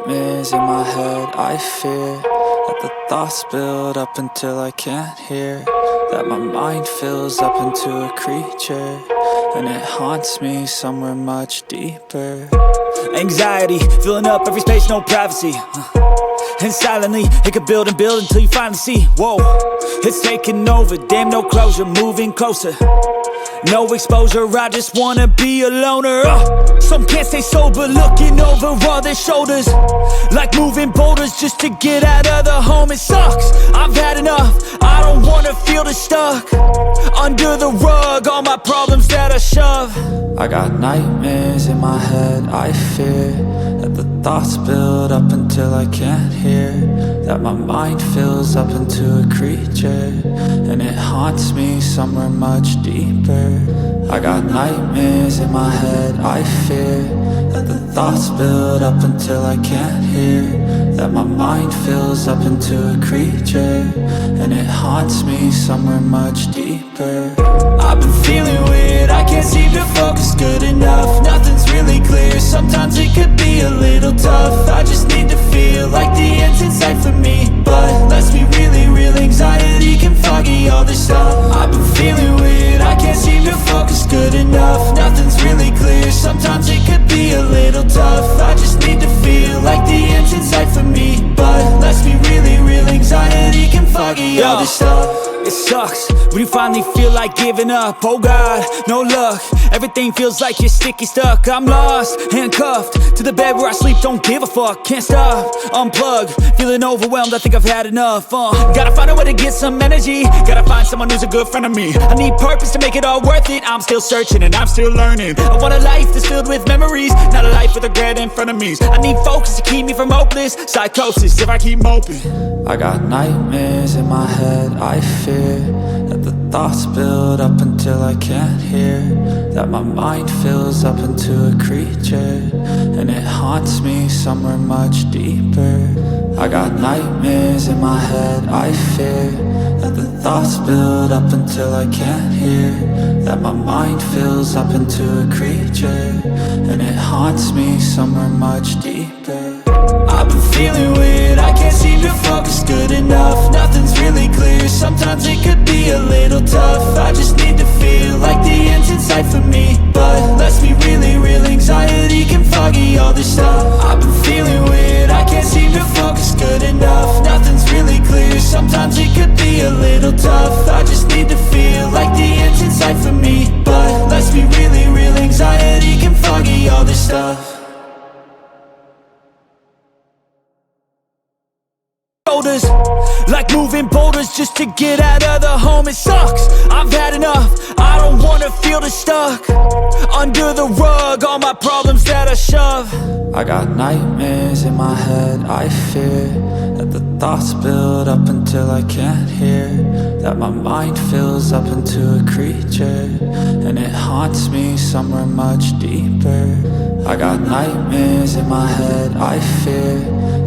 nightmares in my head. I fear that the thoughts build up until I can't hear, that my mind fills up into a creature, and it haunts me somewhere much deeper. Anxiety filling up every space, no privacy. And silently, it could build and build until you finally see, whoa, it's taking over, damn, no closure, moving closer. No exposure, I just wanna be a loner. Some can't stay sober, looking over all their shoulders, like moving boulders just to get out of the home. It sucks, I've had enough, I don't wanna feel the stuck under the rug, all my problems that I shove. I got nightmares in my head, I fear that the thoughts build up until I can't hear, that my mind fills up into a creature, and it haunts me somewhere much deeper. I got nightmares in my head, I fear that the thoughts build up until I can't hear, that my mind fills up into a creature, and it haunts me somewhere much deeper. I've been feeling weird, I can't seem to focus good enough. Nothing's really clear, sometimes it could be a little tough. I just need to feel like the end's in sight for me, but let's be really real, anxiety can foggy all this stuff. I've been feeling weird, I can't seem to focus good enough. Nothing's really clear, sometimes it could be a little tough. I just need to feel like the end's in sight for me, but let's be really real, anxiety can foggy all this stuff. It sucks when you finally feel like giving up. Oh God, no luck, everything feels like you're sticky stuck. I'm lost, handcuffed to the bed where I sleep, don't give a fuck. Can't stop, unplug, feeling overwhelmed, I think I've had enough. Gotta find a way to get some energy, gotta find someone who's a good friend of me. I need purpose to make it all worth it, I'm still searching and I'm still learning. I want a life that's filled with memories, not a life with regret and frenemies. I need focus to keep me from hopeless psychosis if I keep moping. I got nightmares in my head, I fear that the thoughts build up until I can't hear, that my mind fills up into a creature, and it haunts me somewhere much deeper. I got nightmares in my head, I fear that the thoughts build up until I can't hear, that my mind fills up into a creature, and it haunts me somewhere much deeper. I've been feeling weird, I can't seem to focus good enough. Nothing's really clear, sometimes it could be a little tough. I just need to feel like the end's in sight for me, but let's be really real, anxiety can foggy all this stuff. I've been feeling weird, I can't seem to focus good enough. Nothing's really clear, sometimes it could be a little tough. I just need to feel like the end's in sight for me, but let's be really real, anxiety can foggy all this stuff. Like moving boulders just to get out of the home. It sucks, I've had enough, I don't wanna feel the stuck under the rug, all my problems that I shove. I got nightmares in my head, I fear that the thoughts build up until I can't hear, that my mind fills up into a creature, and it haunts me somewhere much deeper. I got nightmares in my head, I fear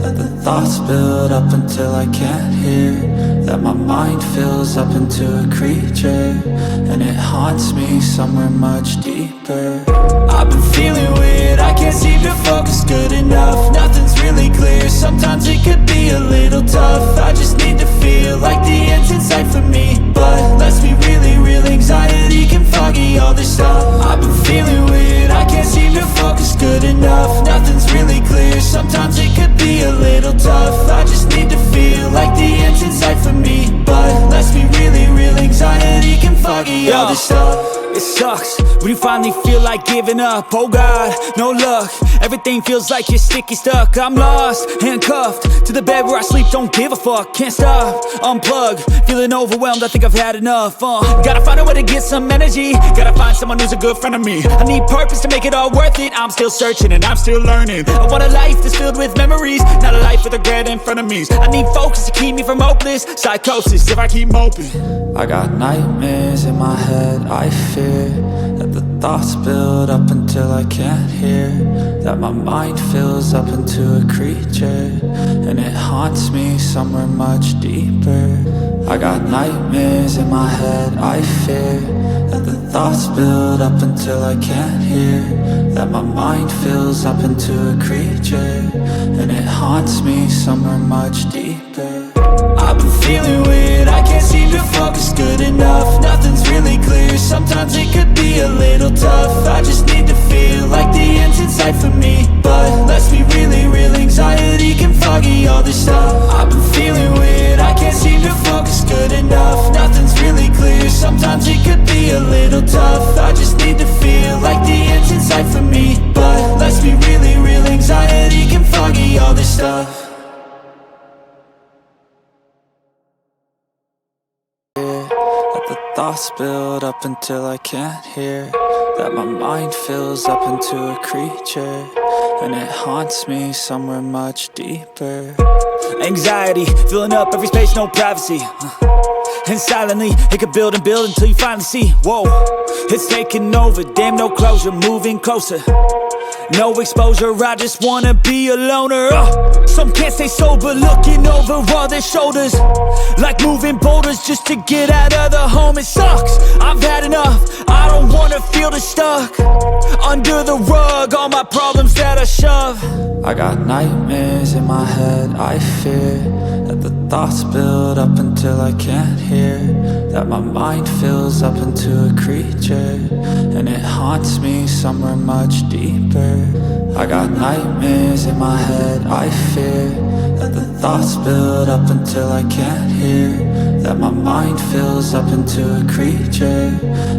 that the thoughts build up until I can't hear, that my mind fills up into a creature, and it haunts me somewhere much deeper. I've been feeling weird, I can't seem to focus good enough. Nothing's really clear, sometimes it could be a little tough. I just need to feel like the end's in sight for me, but let's be really real, anxiety can foggy all this stuff. I've been feeling weird, I can't seem to focus good enough. Nothing's really clear, sometimes it could be a little tough. I just need to feel like the end's in sight for me, but let's be really real, anxiety can foggy all this stuff. It sucks when you finally feel like giving up. Oh God, no luck, everything feels like you're sticky stuck. I'm lost, handcuffed to the bed where I sleep, don't give a fuck. Can't stop, unplug, feeling overwhelmed, I think I've had enough. Gotta find a way to get some energy, gotta find someone who's a good friend of me. I need purpose to make it all worth it, I'm still searching and I'm still learning. I want a life that's filled with memories, not a life with regret and frenemies. I need focus to keep me from hopeless psychosis if I keep moping. I got nightmares in my head, I fear that the thoughts build up until I can't hear, that my mind fills up into a creature, and it haunts me somewhere much deeper. I got nightmares in my head, I fear that the thoughts build up until I can't hear, that my mind fills up into a creature, and it haunts me somewhere much deeper. I've been feeling weird, I can't seem to focus good enough. Nothing's really clear, sometimes it could be a little tough. I just need to feel like the end's in sight for me. But let's be really real, anxiety can foggy all this stuff. I've been feeling weird, I can't seem to focus good enough. Nothing's really clear, sometimes it could be a little tough. I just need to feel like the end's in sight for me. But let's be really real, anxiety can foggy all this stuff. Let the thoughts build up until I can't hear. That my mind fills up into a creature, and it haunts me somewhere much deeper. Anxiety, filling up every space, no privacy. And silently, it could build and build until you finally see, whoa, it's taking over, damn no closure, moving closer. No exposure, I just wanna be a loner. Some can't stay sober, looking over all their shoulders, like moving boulders just to get out of the home. It sucks, I've had enough, I don't wanna feel the stuck under the rug, all my problems that I shove. I got nightmares in my head, I fear that the thoughts build up until I can't hear. That my mind fills up into a creature, and it haunts me somewhere much deeper. I got nightmares in my head, I fear that the thoughts build up until I can't hear. That my mind fills up into a creature,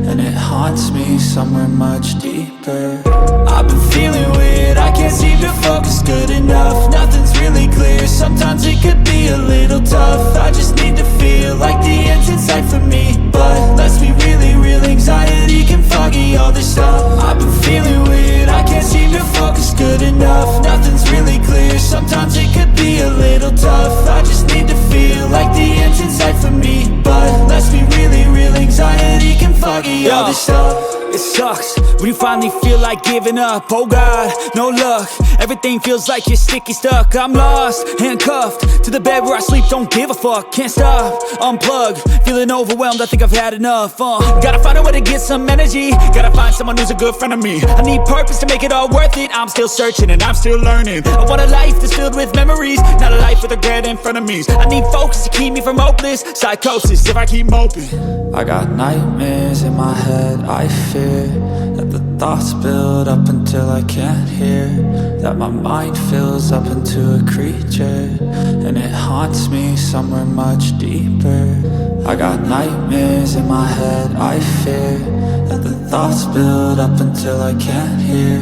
and it haunts me somewhere much deeper. I've been feeling weird, I can't seem to focus good enough. Nothing's really clear, sometimes it could be a little tough. I just need to feel like the end's in sight for me. But let's be really real, anxiety can foggy all this stuff. I've been feeling weird, I can't seem to focus good enough. Nothing's really clear, sometimes it could be a little tough. I just need to feel like the end's in sight for me. But let's be really real, anxiety can foggy all this stuff. It sucks when you finally feel like giving up. Oh God, no luck, everything feels like you're sticky stuck. I'm lost, handcuffed to the bed where I sleep, don't give a fuck. Can't stop, unplug, feeling overwhelmed, I think I've had enough. Gotta find a way to get some energy, gotta find someone who's a good friend of me. I need purpose to make it all worth it, I'm still searching and I'm still learning. I want a life that's filled with memories, not a life with regret in front of me. I need focus to keep me from hopeless psychosis if I keep moping. I got nightmares in my head, I fear that the thoughts build up until I can't hear. That my mind fills up into a creature, and it haunts me somewhere much deeper. I got nightmares in my head, I fear that the thoughts build up until I can't hear.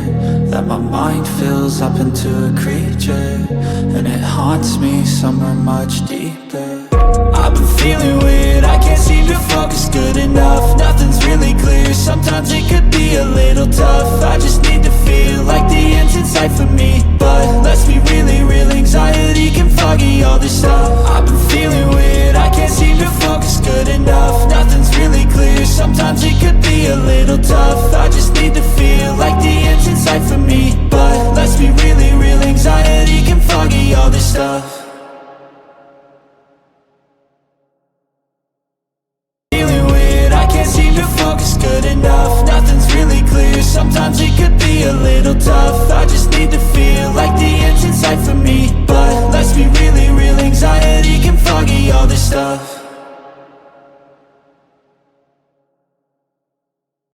That my mind fills up into a creature, and it haunts me somewhere much deeper. I've been feeling weird, I can't seem to focus good enough. Nothing's really clear, sometimes it could be a little tough. I just need to feel like the end's in sight for me. But let's be really real, anxiety can foggy all this stuff. I've been feeling weird, I can't seem to focus good enough. Nothing's really clear, sometimes it could be a little tough. I just need to feel like the end's in sight for me. But let's be really real, anxiety can foggy all this stuff. Good enough, nothing's really clear, sometimes it could be a little tough. I just need to feel like the end's in sight for me. But